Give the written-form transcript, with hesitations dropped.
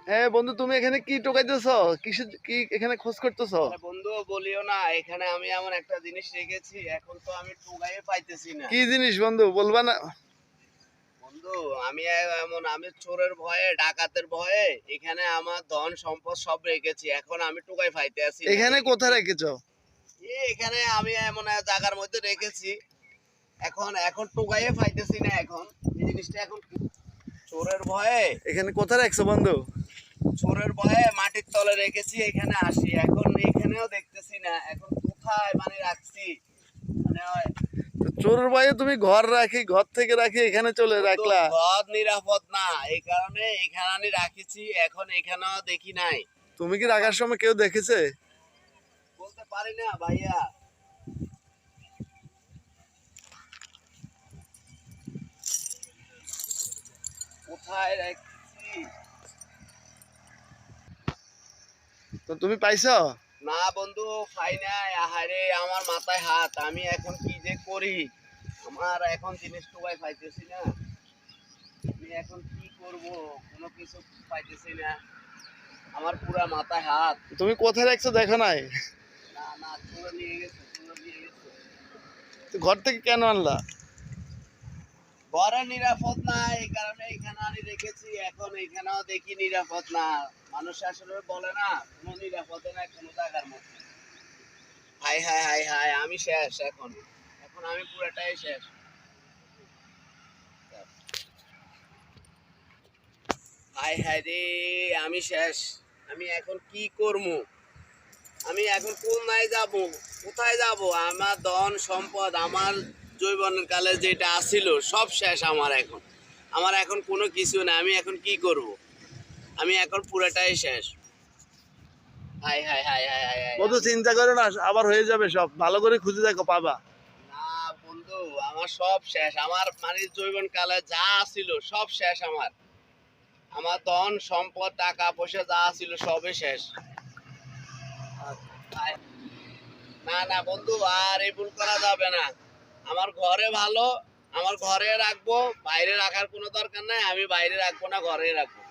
হ্যাঁ বন্ধু, তুমি এখানে কি টোকাইতেছো? কি এখানে খোঁজ করতেছো? আরে বন্ধু বলিও না, এখানে আমি এমন একটা জিনিস রেখেছি, এখন তো আমি টুকাইয়ে পাইতেছি না। কি জিনিস বন্ধু, বলবা না? বন্ধু, আমি চোরের ভয়ে, ডাকাতের ভয়ে এখানে আমার ধন সম্পদ সব রেখেছি, এখন আমি টুকাই পাইতে আছি না। এখানে কোথায় রেখেছো? এখানে আমি এমন এক জায়গার মধ্যে রেখেছি, এখন এখন টুকাইয়ে পাইতেছি না। এখন এই জিনিসটা এখন চোরের ভয়ে, এখানে কোথায় রাখছো বন্ধু? চোরের ভয়ে মাটির তলে রেখেছি, এখানে আসি, এখন এখানেও দেখতেছি না, এখন কোথায় মানে রাখছি। মানে তো চোরের ভয়ে তুমি ঘর থেকে রাখি এখানে চলে বন্ধু, রাখলা? ঘর নিরাপদ না, এই কারণে এখানে আমি রাখিছি, এখন এখানেও দেখি নাই। তুমি কি এখন রাখার সময় কেউ দেখেছে? বলতে পারি না ভাইয়া। কোথায় রাখছি? তো তুমি পাইছো? না বন্ধু, পাই নাই। আহারে, আমার মাথায় হাত, আমি এখন কি যে করি। আমার এখন জিনিস টুকাই পাইতেছি না, আমি এখন কি করব, কোনো কিছু পাইতেছি না, আমার পুরা মাথায় হাত। তুমি কোথায় রাখছো দেখো নাই? না না, চুরে নিয়ে গেছে, চুরে নিয়ে গেছে। তো ঘর থেকে কেন আনলা? ঘরে নিরাপদ না, এই কারণে এখানে আমি রেখেছি, এখন এখানেও দেখি নিরাপদ না। মানুষ আসলে বলে না, কোনো নিরাপদে না কোনো জায়গার মধ্যে। হাই হাই হাই হাই, আমি শেষ এখন, এখন আমি পুরাটাই শেষ। হাই হাই রে, আমি শেষ। আমি এখন কি করবো? আমি এখন কোন নাই যাব, কোথায় যাব? আমার ধন সম্পদ, আমার যৌবনের কালে যেটা আসিল সব শেষ আমার এখন। আমার এখন কোনো কিছু না, আমি এখন কি করব? আমি এখন পুরাটাই শেষ। High high high high high high বন্ধু চিন্তা করো না, আবার হয়ে যাবে সব। ভালো করে খুঁজে দেখো, পাবা। না বন্ধু, আমার সব শেষ, আমার মানে যৌবন কালে যা ছিল সব শেষ আমার। আমার ধন সম্পদ টাকা পয়সা যা ছিল সবই শেষ। না না বন্ধু, আর এই ভুল করা যাবে না। আমার ঘরে ভালো, আমার ঘরে রাখবো, বাইরে রাখার কোনো দরকার নাই, আমি বাইরে রাখবো না, ঘরে রাখবো।